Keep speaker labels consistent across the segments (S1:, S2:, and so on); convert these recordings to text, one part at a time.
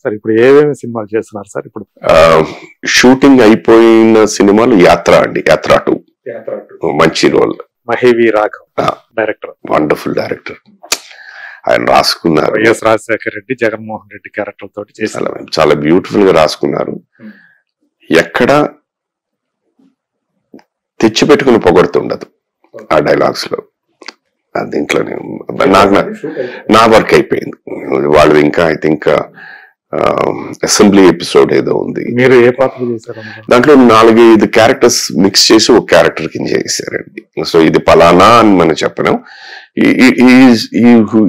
S1: Sir ఇప్పుడు ఏమేమి సినిమాలు చేస్తున్నారు సార్? ఇప్పుడు
S2: షూటింగ్ అయిపోయిన సినిమాలు యాత్ర అండి, యాత్ర 2 మంచి role.
S1: Mahi Raghav director,
S2: wonderful director. ఆయన రాసుకున్నారు.
S1: వైఎస్ రాజశేఖర రెడ్డి, జగన్మోహన్ రెడ్డి క్యారెక్టర్ తోటి చేశారు.
S2: చాలా బ్యూటిఫుల్ గా రాసుకున్నారు. ఎక్కడ తెచ్చిపెట్టుకుని పొగడుతుండదు ఆ డైలాగ్స్ లో. దీంట్లోనే నా వర్క్ అయిపోయింది. వాళ్ళు ఇంకా ఐ థింక్ అసెంబ్లీ ఎపిసోడ్ ఏదో ఉంది.
S1: మీరు ఏ పాత్ర చేశారు
S2: దాంట్లో 4-5 క్యారెక్టర్స్ మిక్స్ చేసి ఒక క్యారెక్టర్ కింద చేశారండి. సో ఇది పలానా అని మనం చెప్పలేం.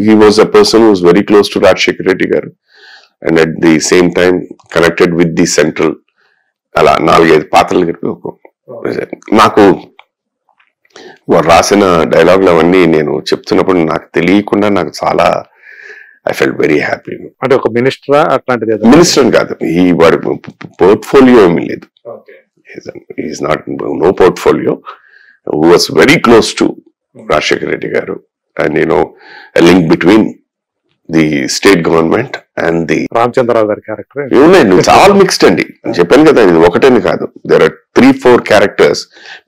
S2: he was a person who was very close to Rajshekar Reddy garu and at the same time connected with the central. అలా 4-5 పాత్రలు కలిపి నాకు రాసిన డైలాగులు అవన్నీ నేను చెప్తున్నప్పుడు నాకు తెలియకుండా నాకు చాలా ఐ ఫెల్ట్ వెరీ హ్యాపీ.
S1: అంటే ఒక మినిస్టరా అట్లాంటిది?
S2: మినిస్టర్ కాదు, ఈ వాడి పోర్ట్ఫోలియో ఏమీ లేదు. Is not no portfolio. Who was very close to Rajasekhara Reddy గారు and link between the state government and the
S1: Ramachandrarao గారి క్యారెక్టర్
S2: ఉన్నాయండి. చాలా మిక్స్డ్ అండి, చెప్పాను కదా, ఇది ఒకటేని కాదు. దేర్ ఆర్ 3-4 క్యారెక్టర్స్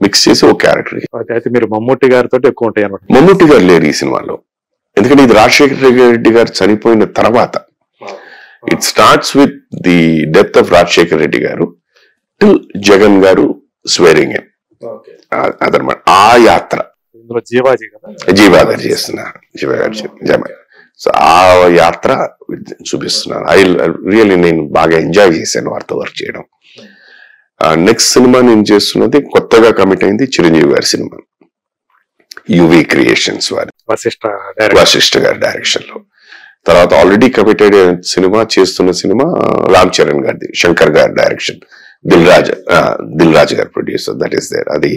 S2: మిక్స్ చేసి ఒక క్యారెక్టర్.
S1: అయితే మీరు మమ్మూటి గారితో ఎక్కువ ఉంటాయి అన్నమాట.
S2: మమ్మూటి గారు లేరు ఈ సినిమాలో, ఎందుకంటే ఇది రాజశేఖర రెడ్డి గారు చనిపోయిన తర్వాత. It starts with the death of Rajasekhara Reddy గారు టిల్ జగన్ గారు స్వేరింగ్ ఇన్. అదనమాట ఆ యాత్ర. జీవా గారు చేస్తున్నారు, జీవా గారు. సో ఆ యాత్ర చూపిస్తున్నారు. రియల్లీ నేను బాగా ఎంజాయ్ చేశాను వారితో వర్క్ చేయడం. నెక్స్ట్ సినిమా నేను చేస్తున్నది కొత్తగా కమిట్ అయింది చిరంజీవి గారి సినిమా, యువి క్రియేషన్స్ వారి వశిష్ఠ గారి డైరెక్షన్ లో. తర్వాత ఆల్రెడీ కమిటెడ్ సినిమా చేస్తున్న సినిమా రామ్ చరణ్ గారిది, శంకర్ గారి డైరెక్షన్, దిల్ రాజు గారి ప్రొడ్యూసర్. That is there. అది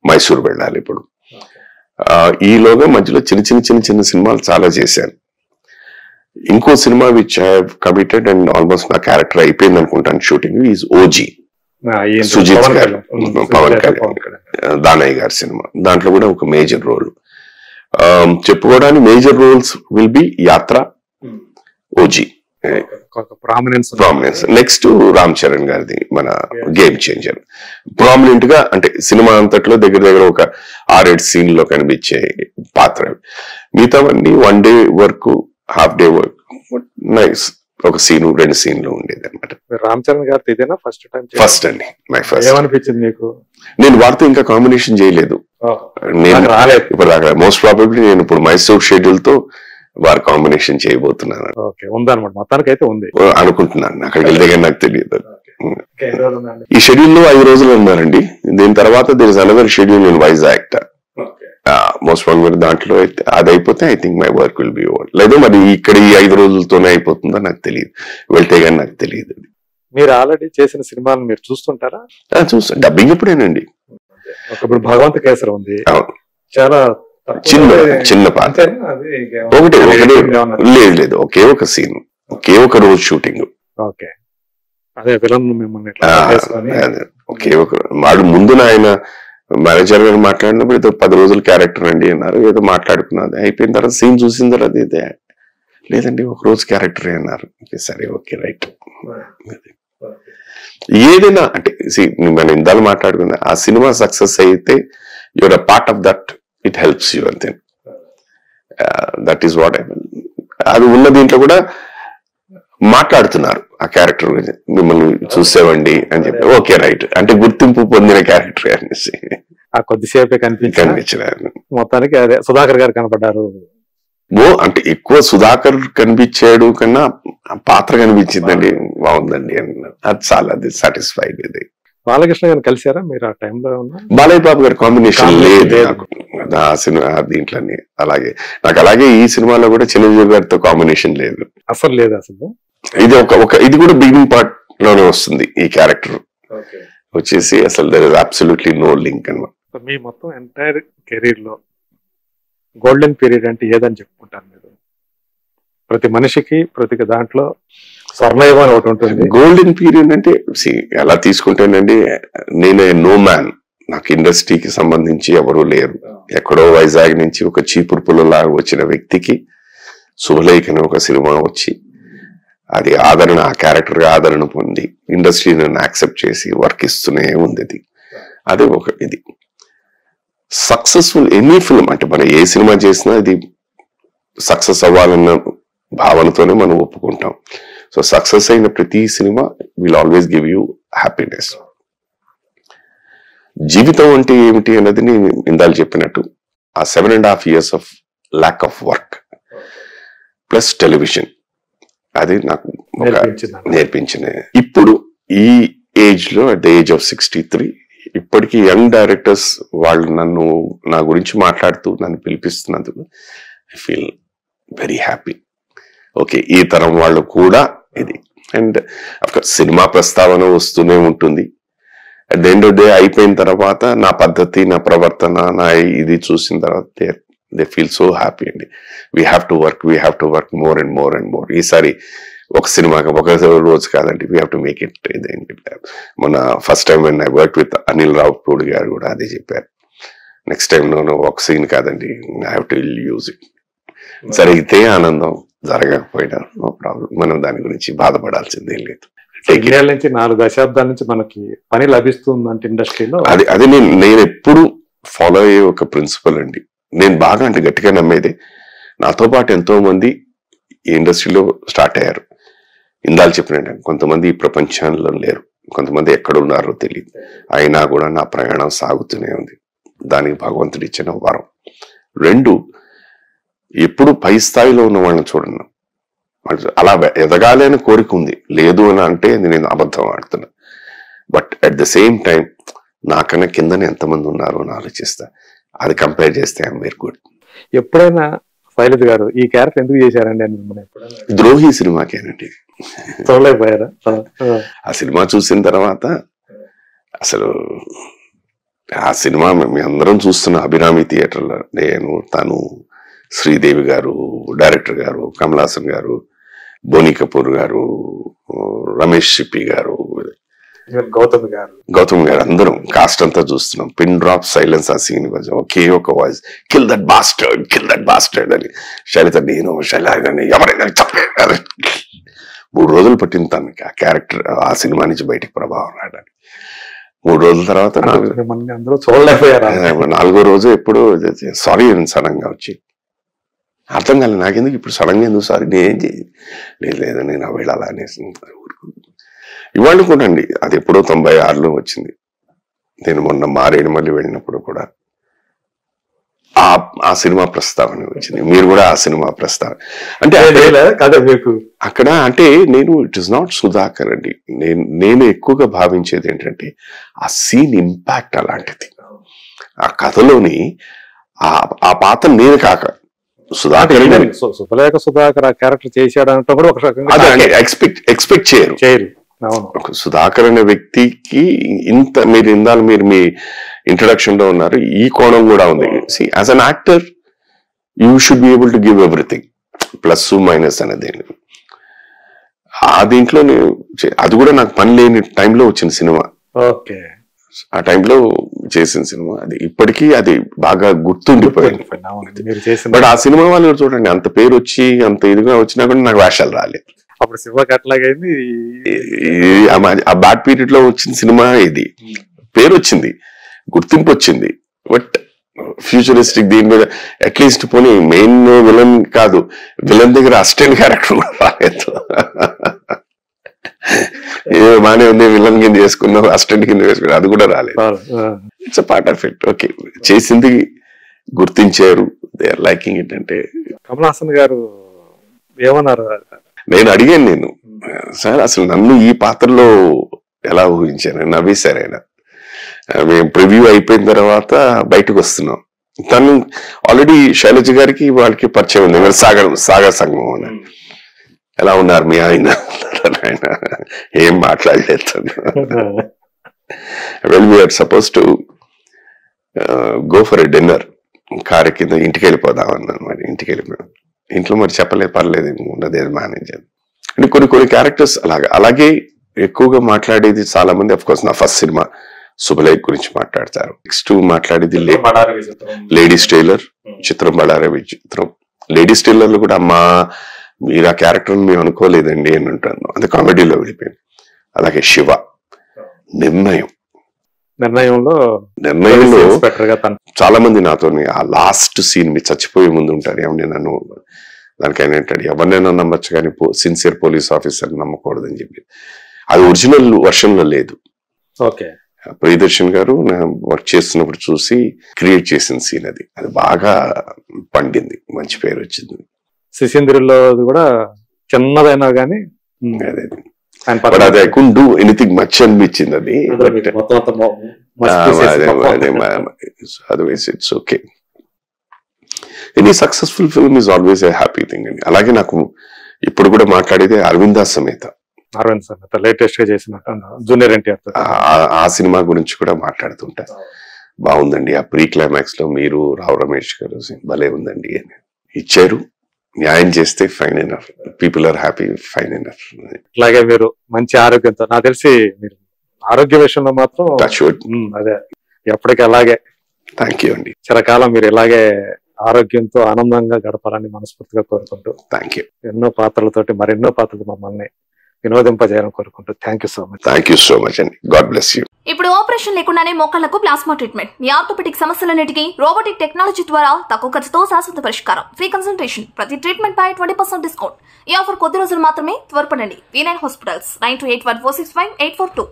S2: మైసూర్ వెళ్ళాలి ఇప్పుడు. ఈలోగా మధ్యలో చిన్న సినిమాలు చాలా చేశాను. ఇంకో cinema which I have committed and almost నా క్యారెక్టర్ అయిపోయింది అనుకుంటాను షూటింగ్, ఈజ్ ఓజీ, సుజిత్ గారు, పవన్ కళ్యాణ్, దానయ్య గారి సినిమా. దాంట్లో కూడా ఒక మేజర్ రోల్. చెప్పుకోవడానికి మేజర్ రోల్స్ విల్ బి యాత్ర, OG, prominence. Next Ram Charan గారిది మన గేమ్ చేంజర్. ప్రామినెంట్ గా అంటే సినిమా అంతట్లో దగ్గర ఒక 6-7 సీన్ లో కనిపించే పాత్ర. మిగతావన్నీ 1 day work, half day work. Nice. ఒక 2 సీన్లు ఉండేది అనమాట.
S1: రామ్ చరణ్ గారితో ఇదేనా ఫస్ట్ టైం?
S2: ఫస్ట్ అండి, మై ఫస్ట్.
S1: ఏమనిపించింది మీకు?
S2: నేను వారితో ఇంకా కాంబినేషన్ చేయలేదు. నేను ఇప్పుడు దాకా మోస్ట్ ప్రాబబ్లీ నేను ఇప్పుడు మైసూర్ షెడ్యూల్ తో వారు కాంబినేషన్ చేయబోతున్నాను.
S1: ఉందన్నమాట, మొత్తానికి అయితే ఉంది
S2: అనుకుంటున్నాను. అక్కడికి వెళ్తే కానీ నాకు తెలియదు. ఈ షెడ్యూల్ లో 5 రోజులు ఉన్నారండి. దీని తర్వాత there is another schedule in Vizag. Most probably దాంట్లో అయితే అది అయిపోతే I think my work will be over. లేదు మరి ఇక్కడ ఈ 5 రోజులతోనే అయిపోతుందో నాకు తెలియదు, వెళ్తే కానీ నాకు తెలియదు.
S1: మీరు ఆల్రెడీ చేసిన సినిమాలు మీరు చూస్తుంటారా?
S2: చూస్తాను. డబ్బింగ్ ఎప్పుడేనండి.
S1: ఇప్పుడు భగవంత్ కేసరి ఉంది, చాలా
S2: చిన్న పాత్ర. ఒకటి లేదు, ఒకే ఒక సీన్, ఒకే ఒక రోజు షూటింగ్.
S1: అదే విలన్ మిమ్మల్ని
S2: ఒకే ఒక వాడు ముందు ఆయన మేనేజర్ గారు మాట్లాడినప్పుడు ఏదో 10 రోజులు క్యారెక్టర్ అండి అన్నారు, ఏదో మాట్లాడుకున్నది. అయిపోయిన తర్వాత సీన్ చూసిన తర్వాత ఇదే లేదండి ఒక రోజు క్యారెక్టర్ అన్నారు. సరే, ఓకే, రైట్. ఏదైనా అంటే మనం ఇందాలు మాట్లాడుకున్నా, ఆ సినిమా సక్సెస్ అయితే your a part of that, it helps you అంతే. That is what I mean. అది ఉన్న దీంట్లో కూడా మాట్లాడుతున్నారు ఆ క్యారెక్టర్ గురించి, మిమ్మల్ని చూసేవండి అని చెప్పి. ఓకే, రైట్, అంటే గుర్తింపు పొందిన క్యారెక్టర్ అనేసి
S1: ఆ కొద్దిసేపే కనిపించారు. మొత్తానికి అదే సుధాకర్ గారు కనపడ్డారు.
S2: అంటే ఎక్కువ సుధాకర్ కనిపించాడు కన్నా పాత్ర కనిపించిందండి, బాగుందండి అన్నారు. అది చాలా, అది సాటిస్ఫైడ్. ఇది
S1: బాలకృష్ణ గారిని కలిసారా మీరు ఆ టైంలో?
S2: బాలయ్య బాబు గారి కాంబినేషన్ లేదు ఆ సినిమా దీంట్లోనే. అలాగే ఈ సినిమాలో కూడా చిరంజీవి గారితో కాంబినేషన్ లేదు, అసలు లేదు. ఇది ఇది కూడా బిగినింగ్ పార్ట్ లోనే వస్తుంది. ఈ క్యారెక్టర్ వచ్చేసి అసలు there is absolutely no link అన్నమాట.
S1: మీ మొత్తం ఎంటైర్ కెరీర్ లో గోల్డెన్ పీరియడ్ అంటే ఏదని చెప్పుకుంటారు మీరు? ప్రతి మనిషికి ప్రతి దాంట్లో స్వర్ణయుగం అని ఒకటి ఉంటుంది.
S2: గోల్డెన్ పీరియడ్ అంటే ఎలా తీసుకుంటానండి, నేనే నో మ్యాన్. నాకు ఇండస్ట్రీకి సంబంధించి ఎవరూ లేరు. ఎక్కడో వైజాగ్ నుంచి ఒక చీపురు పుల్లలాగా వచ్చిన వ్యక్తికి శుభలేఖ అనే ఒక సినిమా వచ్చి అది ఆదరణ, ఆ క్యారెక్టర్ ఆదరణ పొంది ఇండస్ట్రీ నన్ను యాక్సెప్ట్ చేసి వర్క్ ఇస్తూనే ఉంది. అది ఒక ఇది సక్సెస్ఫుల్ ఎనీ ఫిల్మ్ అంటే మనం ఏ సినిమా చేసినా ఇది సక్సెస్ అవ్వాలన్న భావనతోనే మనం ఒప్పుకుంటాం. సో సక్సెస్ అయిన ప్రతి cinema will always give you happiness. జీవితం అంటే ఏమిటి అన్నది నేను ఇందాక చెప్పినట్టు ఆ 7.5 years of lack of work plus television అది నాకు నేర్పించిన. ఇప్పుడు ఈ ఏజ్ లో అట్ ద ఏజ్ ఆఫ్ 63 ఇప్పటికీ యంగ్ డైరెక్టర్స్ వాళ్ళు నా గురించి మాట్లాడుతూ నన్ను పిలిపిస్తున్నందుకు I feel very happy. Okay, ఈ తరం వాళ్ళు కూడా ఇది. అండ్ అఫ్కోర్స్ సినిమా ప్రస్తావన వస్తూనే ఉంటుంది. At the end of day అయిపోయిన తర్వాత నా పద్ధతి, నా ప్రవర్తన, నా ఇది చూసిన తర్వాత దే ఫీల్ సో హ్యాపీ అండి. We have to work more and more and more. ఈసారి ఒక సినిమాకి ఒక రోజు కాదండి, we have to make it. మొన్న first time when I work with Anil Ravipudi గారు కూడా అదే చెప్పారు. నెక్స్ట్ టైం ఒక సీన్ కాదండి, I have to use it. జరిగితే ఆనందం, జరగకపోయినా నో ప్రాబ్లం. మనం దాని గురించి బాధపడాల్సిందేం లేదు.
S1: 4 దశాబ్దాల నుంచి మనకి పని లభిస్తుంది అంటే ఇండస్ట్రీలో
S2: అది నేను ఎప్పుడు ఫాలో అయ్యే ఒక ప్రిన్సిపల్ అండి. నేను బాగా అంటే గట్టిగా నమ్మేది, నాతో పాటు ఎంతో మంది ఈ ఇండస్ట్రీలో స్టార్ట్ అయ్యారు. ఇందాక చెప్పినట్టు కొంతమంది ఈ ప్రపంచంలో లేరు, కొంతమంది ఎక్కడ ఉన్నారో తెలియదు. అయినా కూడా నా ప్రయాణం సాగుతూనే ఉంది. దానికి భగవంతుడు ఇచ్చిన వరం. 2, ఎప్పుడు పై స్థాయిలో ఉన్న వాళ్ళని చూడను. అలా ఎదగాలి అని కోరిక ఉంది, లేదు అని అంటే నేను అబద్ధం ఆడుతున్నా. But at the same time నాకన్నా కిందనే ఎంతమంది ఉన్నారో అని ఆలోచిస్తా. అది కంపేర్ చేస్తే ఐఎమ్ వెరీ గుడ్.
S1: ఎప్పుడైనా శైలజ గారు ఈ క్యారెక్టర్ ఎందుకు చేశారండి అని
S2: ద్రోహి సినిమాకేనండి
S1: చూడలేకపోయారా?
S2: ఆ సినిమా చూసిన తర్వాత అసలు ఆ సినిమా మేము అందరం చూస్తున్న అభిరామి థియేటర్లో, నేను, తను, శ్రీదేవి గారు, డైరెక్టర్ గారు, కమల్ హాసన్ గారు, బోని కపూర్ గారు, రమేష్ సిప్పి గారు, గౌతమ్ గారు అందరం కాస్ట్ అంతా చూస్తున్నాం. పిన్ డ్రాప్ సైలెన్స్ ఆ సీన్ ఒకే ఒక వాయిస్, కిల్ దట్ బాస్టర్డ్ అని. శైలజ, నేను శైలజని ఎవరైనా చెప్పారు. 3 రోజులు పట్టింది తనకి ఆ క్యారెక్టర్ ఆ సినిమా నుంచి బయటికి ప్రభావం రావడానికి. 3 రోజుల తర్వాత
S1: చూడలేకపోయారు.
S2: 4వ రోజు ఎప్పుడు సారీ సడన్ గా వచ్చి అర్థం కాలేదు నాకెందుకు ఇప్పుడు సడన్ గా ఎందుకు సారీ, నేనేం లేదు నేను ఆ వెళ్ళాలా అనేసి. ఇవాళ కూడా అండి, అది ఎప్పుడో 96లో వచ్చింది. నేను మొన్న మారేడుమల్లి వెళ్ళినప్పుడు కూడా ఆ సినిమా ప్రస్తావన వచ్చింది. మీరు కూడా ఆ సినిమా ప్రస్తావన అంటే అక్కడ అంటే నేను ఇట్ ఇస్ నాట్ సుధాకర్ అండి. నేను ఎక్కువగా భావించేది ఏంటంటే ఆ సీన్ ఇంపాక్ట్ అలాంటిది. ఆ కథలోని ఆ పాత్ర నేను కాక సుధాకర్
S1: సుధాకర్ ఆ క్యారెక్టర్ చేశాడు అంటే కూడా ఒక
S2: ఎక్స్పెక్ట్ చేయరు. సుధాకర్ అనే వ్యక్తికి ఇంత మీరు ఇందాక మీరు మీ ఇంట్రడక్షన్ లో ఉన్నారు, ఈ కోణం కూడా ఉంది. As an actor you should be able to give everything, plus minus అనేది. ఆ దీంట్లో అది కూడా నాకు పని లేని టైంలో వచ్చిన సినిమా.
S1: ఓకే,
S2: ఆ టైంలో చేసిన సినిమా అది ఇప్పటికీ అది బాగా గుర్తుండిపోయింది. బట్ ఆ సినిమా వాళ్ళు చూడండి, అంత పేరు వచ్చి అంత ఇదిగా వచ్చినా కూడా నాకు వేషాలు రాలేదు.
S1: అప్పుడు సినిమాకి అట్లాగైంది.
S2: ఆ బ్యాడ్ పీరియడ్ లో వచ్చిన సినిమా ఇది. పేరు వచ్చింది, గుర్తింపు వచ్చింది. బట్ ఫ్యూచరిస్టిక్ దీని మీద అట్లీస్ట్ పోనీ మెయిన్ విలన్ కాదు, విలన్ దగ్గర అసిస్టెంట్ క్యారెక్టర్ కూడా రాలేదు. బానే ఉంది, విలన్ కింద చేసుకున్నావు, అసిస్టెంట్ కింద వేసుకున్నావు, అది కూడా రాలేదు. It's a part of it. Okay, చేసింది గుర్తించారు, దే ఆర్ లైకింగ్ ఇట్. అంటే
S1: కమల్ హాసన్ గారు ఏమన్నారు?
S2: నేను అడిగాను, సార్ అసలు నన్ను ఈ పాత్రలో ఎలా ఊహించాను? నవ్వేశారు ఆయన. మేము ప్రివ్యూ అయిపోయిన తర్వాత బయటకు వస్తున్నాం, తను ఆల్రెడీ శైలజ గారికి వాళ్ళకి పరిచయం ఉంది, సాగర్ సంగమం అని. ఎలా ఉన్నారు మీ ఆయన? ఏం మాట్లాడలేదు. Well we're suppose to go for a dinner, car కింద ఇంటికి వెళ్ళిపోదాం అన్నాను. మరి ఇంటికి వెళ్ళిపోయాం. ఇంట్లో మరి చెప్పలేదు, పర్లేదు ఉన్నది మేనేజ్ అంటే కొన్ని క్యారెక్టర్స్ అలాగే ఎక్కువగా మాట్లాడేది చాలా మంది. అఫ్ కోర్స్ నా ఫస్ట్ సినిమా శుభలేఖ గురించి మాట్లాడతారు. నెక్స్ట్ మాట్లాడేది లేడీస్ టైలర్ చిత్రం, బడారవి చిత్రం. లేడీస్ టైలర్ లో కూడా మీరు ఆ క్యారెక్టర్ మేము అనుకోలేదండి అని అంటాను. అది కామెడీలో వెళ్ళిపోయింది. అలాగే శివ నిర్ణయంలో
S1: ఇన్స్పెక్టర్ గా
S2: చాలా మంది నాతో ఆ లాస్ట్ సీన్ మీ చచ్చిపోయే ముందు ఉంటారు, ఏమన్నా నన్ను దానికి ఆయన అంటాడు ఎవరినైనా నమ్మచ్చు కానీ సిన్సియర్ పోలీస్ ఆఫీసర్ నమ్మకూడదని చెప్పి. అది ఒరిజినల్ వర్షన్ లో లేదు.
S1: ఓకే,
S2: ప్రియదర్శన్ గారు వర్క్ చేస్తున్నప్పుడు చూసి క్రియేట్ చేసిన సీన్ అది. అది బాగా పండింది, మంచి పేరు వచ్చింది.
S1: శిశింద్రిలో కూడా చిన్నదైనా గానీ
S2: అదే I could do anything much అనిపించింది అది. Otherwise it's okay. Any successful film is always a happy thing అండి. అలాగే నాకు ఇప్పుడు కూడా మాట్లాడేది అరవింద సమేత
S1: లేటెస్ట్ గా చేసినట్టు జూనియర్ ఎన్టీఆర్
S2: ఆ సినిమా గురించి కూడా మాట్లాడుతుంటా. బాగుందండి, ఆ ప్రీ క్లైమాక్స్ లో మీరు రావు రమేష్ గారు భలే ఉందండి అని ఇచ్చారు. న్యాయం చేస్తే fine enough, people are happy, fine enough.
S1: అలాగే మీరు మంచి ఆరోగ్యంతో, నాకు తెలిసి మీరు ఆరోగ్య విషయంలో మాత్రం అదే ఎప్పటికీ అలాగే
S2: థ్యాంక్ యూ అండి,
S1: చిరకాలం మీరు ఇలాగే ఆరోగ్యంతో ఆనందంగా గడపాలని మనస్ఫూర్తిగా కోరుకుంటూ,
S2: థ్యాంక్ యూ.
S1: ఎన్నో పాత్రలతోటి మరెన్నో పాత్రలు మమ్మల్ని వినోదింపజేయాలని కోరుకుంటూ thank you so much.
S2: Thank you so much అండి, గాడ్ బ్లెస్ యూ.
S3: ఇప్పుడు ఆపరేషన్ లేకుండానే మోకాళ్లకు ప్లాస్మా ట్రీట్మెంట్, మీ ఆర్థోపెటిక్ సమస్యలన్నిటికీ రోబోటిక్ టెక్నాలజీ ద్వారా తక్కువ ఖర్చుతో శాశ్వత పరిష్కారం, ఫ్రీ కన్సల్టేషన్, ప్రతి ట్రీట్మెంట్ పై 20% డిస్కౌంట్. ఈ ఆఫర్ కొద్ది రోజులు మాత్రమే, త్వరపడండి. V9 hospitals 9281465842.